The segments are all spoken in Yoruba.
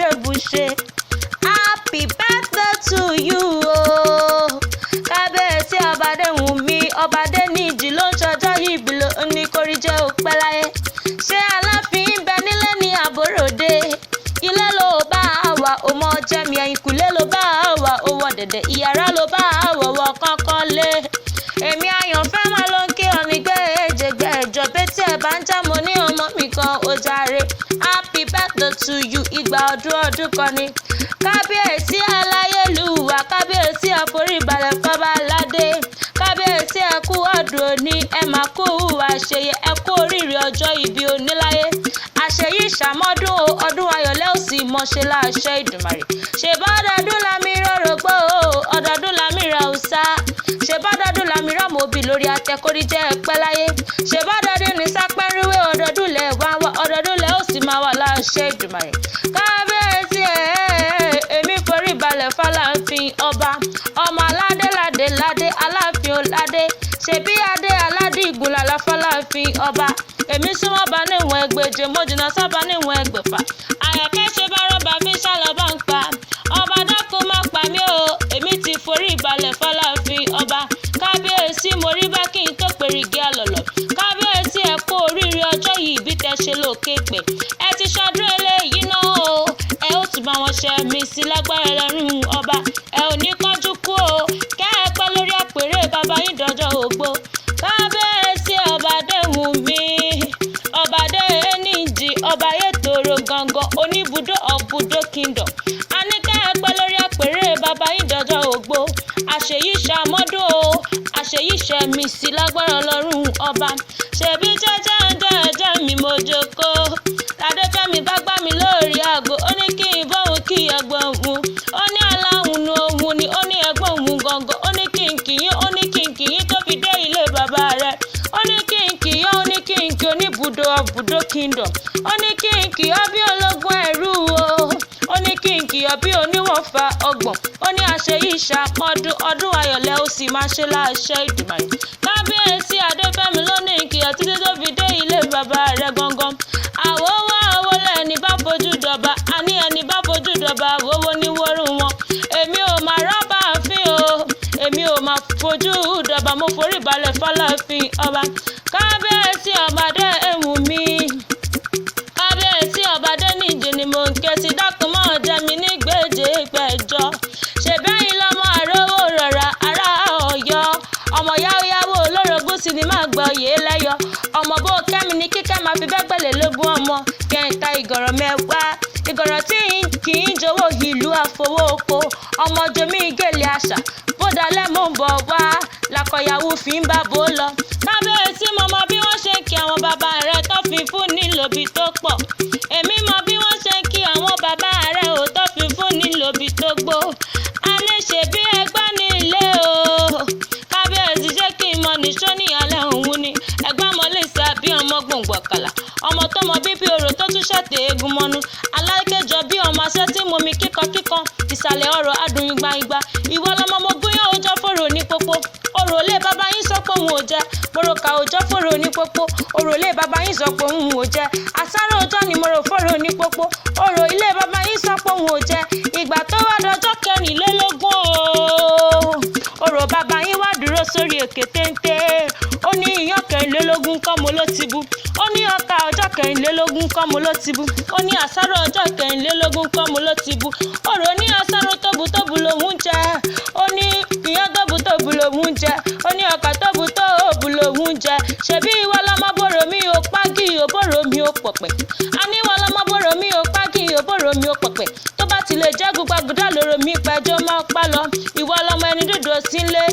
bùṣebùṣe. Happy birthday to you o. Kábíyèsí ọba Adéwùnmí ọba Adéníjì ló ń ṣọjọ́ ìbí ló ní kórí jẹ́ òpẹ́ láyé. Ṣé Aláàfin ń bẹ nílé ní àbóròdé? Ilé ló bá wà ó mọ jẹ́mi, ẹ̀yìnkùlé ló bá wà ó wọ dẹ̀dẹ̀, ìyàrá ló bá wọ̀ kọ́kọ́ lé. Èmi àyànfẹ́ máa ló ń kí ọ ní gbẹ́ẹ̀jẹ̀gbẹ́ ẹ̀jọ̀ bẹ́tí ẹ̀ bá ń já mo ní ọmọ mi kan ó jàre. Happy birthday to you, ìgbà ọdún kan ni. Kábíyèsí aláyélúwà, kábíyèsí àforíbalẹ̀ fọba aládé. Kábíyèsí ẹ kú ọdún òní, ẹ máa kú àṣeyẹ, ẹ kú oríire ọjọ́ ìbí oníláyé. Àṣeyí ṣàmọ́dún o, ọdún ayọ̀lẹ́ ò sì mọ̀ṣẹ́ láṣẹ Ìdùmarè. Ṣèbọ́dọọdún lámì rọ̀rọ̀gbọ́ o, ọdọọdún lámì ra òòṣà. Ṣèbọ́dọọdún lámì rọ̀ mọ́bì lórí atẹ́kórí jẹ́ ẹ̀pẹ́ láyé. Ṣèbọ́dọọdún ní sápẹ́rúwé, ọdọọdún lẹ̀ wá wá, ọdọọdún lẹ̀ ó sì máa wà láṣẹ Ìdùmarè. Kábíyèsí èmi forí balẹ̀ f'Aláàfin ọba, ọmọ aládé ládé ládé, Aláàfin oládé. Ṣebí adé aládé ìgúnlàlà f'Aláàfin ọba. Èmi súnmọ́ bá níwọ̀n ẹgbẹ̀je, mo jìnnà sábà níwọ̀n ẹgbẹ̀fà. Àyàkẹ́ ṣe bá rọ́bà fi ṣàlọ́ bá ń pa. Ọba dákun má pa mí o, èmi ti forí balẹ̀ f'Aláàfin ọba. Kábíyèsí mo rí bá kí n tó pèrìgì àlọ́lọ̀. Kábíyèsí ẹ kú oríire ọjọ́ yìí bí tẹ ṣe lókè pẹ̀. Ẹ ti ṣọdún eléyìí náà o, ẹ ó tún bá wọn ṣe mí sí lágbára Ọlọ́run ọba. Ẹ ò ní kánjú kú o, kẹ́ ẹ pẹ́ lórí àpèrè bàbá yín dọjọ́ ògbó. Kábíyèsí ọba Adéwùnmí ọba Adéníjì ọba Ayétòrò gangan oníbùdó of Budo Kingdom. A ní kẹ́ ẹ pẹ́ lórí àpèrè bàbá yín dọjọ́ ògbó. Àṣeyí ṣàmọ́dún o, àṣeyí ṣẹ̀mí sí lágbára Ọlọ́run ọba. Ṣebí jẹ́jẹ́ mi mo jókòó. Adéfẹ́mi bá gbá mi lórí àgbo, ó ní kí n bóun kí ẹ̀gbọ́n òun. Ó ní aláhùn òun ni, ó ní ẹ̀gbọ́n òun gangan. Ó ní kí n kìyín, ó ní kí n kìyín tó fi dé ilé bàbá rẹ̀. Ó ní kí n kìyín, ó ní kí n kí oníbùdó of Budo Kingdom. Ó ní kí n kìyín bí ológun ẹ̀rú o. Ó ní kí n kìyín bí oníwọ̀fà ọgbọ̀n. Ó ní àṣeyí ṣàpọ́dún, ọdún ayọ̀lẹ́ ó sì máa ṣe láṣẹ Ìdùmarè. Kábíyèsí Adéfẹ́mi ló ní ìkìyàn títí tó fi dé ilé bàbá rẹ̀ gangan. Àwòwá àwòlẹ̀ ẹni bá fojú dọba, àní ẹni bá fojú dọba àwòwò ní wọ́rù wọn. Èmi ò máa rọ́bà àfin o, èmi ò máa fojú dọba, mo forí balẹ̀ f'Aláàfin ọba. Kábíyèsí ọba Adéwùnmí, kábíyèsí ọba Adéníjì ni mo ń ké sí, dákun mọ́ jẹ́ mi ní gbèjègbèjọ. Ṣèbẹ́yìn lọ́mọ àrówó rọ̀rà ará Ọ̀yọ́, ọmọ yáwóyáwó olórogún sì ni máa gbọ́ yé lẹ́yọ. Ọmọ bó kẹ́mi ní kíkẹ́ máa fi bẹ́gbẹ̀lẹ̀ lógún ọmọ. Kẹ̀ǹta ìgọ̀rọ̀ mẹ́wàá, ìgọ̀rọ̀ tí kì í jowó ìlú àfowó oko. Ọmọ jomi gèlè àṣà, bódà lẹ́mọ̀ ń bọ̀ wá, làkọ̀yàwó fi ń bá bò lọ. Kábíyèsí mo mọ bí wọ́n ṣe kí àwọn bàbá rẹ̀ tó fi fún nílòbí tó pọ̀. Èmi mọ bí wọ́n ṣe kí àwọn bàbá rẹ̀ ò tó fi fún nílòbí tó gbó. A ní ṣe bí ẹgbẹ́ ní ilé o. Kábíyèsí ṣé kí n mọ nìṣó ní alẹ́ òun ni. Ẹ̀gbọ́n mọ lè sá bí ọmọ gbòǹgbò ọ̀kàlà. Ọmọ tó mọ bíbí orò tó tún ṣẹ̀tẹ̀ eegun mọ́nú. Alákẹ́jọ bí ọmọ aṣẹ́ tí mo mi kíkankíkan. Ìsàlẹ̀ ọ̀rọ̀ adùn igba. Ìwọ lọmọ mo gúnyán òòjọ́ fòrò ní pópó. Orò lé bàbá yín sọ pé òun ò jẹ. Moroka òòjọ́ fòrò ní pópó. Orò lé bàbá yín sọ pé òun ò jẹ. Àsáró òòjọ́ ni moro fòrò ní pópó. Orò ilé bàbá yín sọ pé òun ò jẹ. Ìgbà tó wá dọjọ́ 24 o. Orò bàbá yín wá dúró sórí òkè téńté. Ó ní iyán 24 kọ́ mo ló ti bu. Ó ní ọkà ọjọ́ 24 kọ́ mo ló ti bu. Ó ní àsáró ọjọ́ 24 kọ́ mo ló ti bu. Orò ní àsáró tóbu lòun jẹ. Ó ní iyán tóbu lòun jẹ. Ó ní ọkà tóbu lòun jẹ. Ṣebí ìwọ lọmọ bòrò mi ò pági òbòrò mi ò pọ̀pẹ̀. A ní ìwọ lọmọ bòrò mi ò pági òbòrò mi ò pọ̀pẹ̀. Tó bá ti lè jẹ́ gbàgùdà lóró mi pẹ́jọ́ máa pa lọ. Ìwọ lọmọ ẹni dúdú sílé.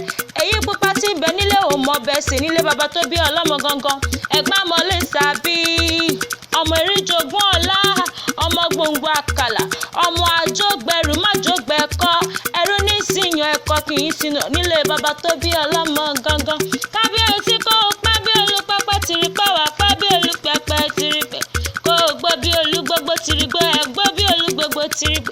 Èyí pupa tí ń bẹ nílé ò mọ bẹ́ẹ̀ sì nílé bàbá tó bí ọlọ́mọ gangan. Ẹ̀gbọ́n mọ lè sàbí. Ọmọ eríjogún ọlá, ọmọ gbòǹgbò àkàlà, ọmọ àjọgbẹrù májọgbẹkọ. Ẹrú ní ìsìnyàn ẹ̀kọ́ kì í sinú nílé bàbá tó bí ọlọ́mọ gangan. Kábíyèsí kó o pẹ́ bí olúpẹ́pẹ́ tìrìpẹ́ wà pẹ́ bí olúpẹ́pẹ́ tìrìpẹ́. Kó o gbọ́ bí olúgbógbó tìrìgbó ẹ̀ gbọ́ bí olúgbógbó tìrìgbó.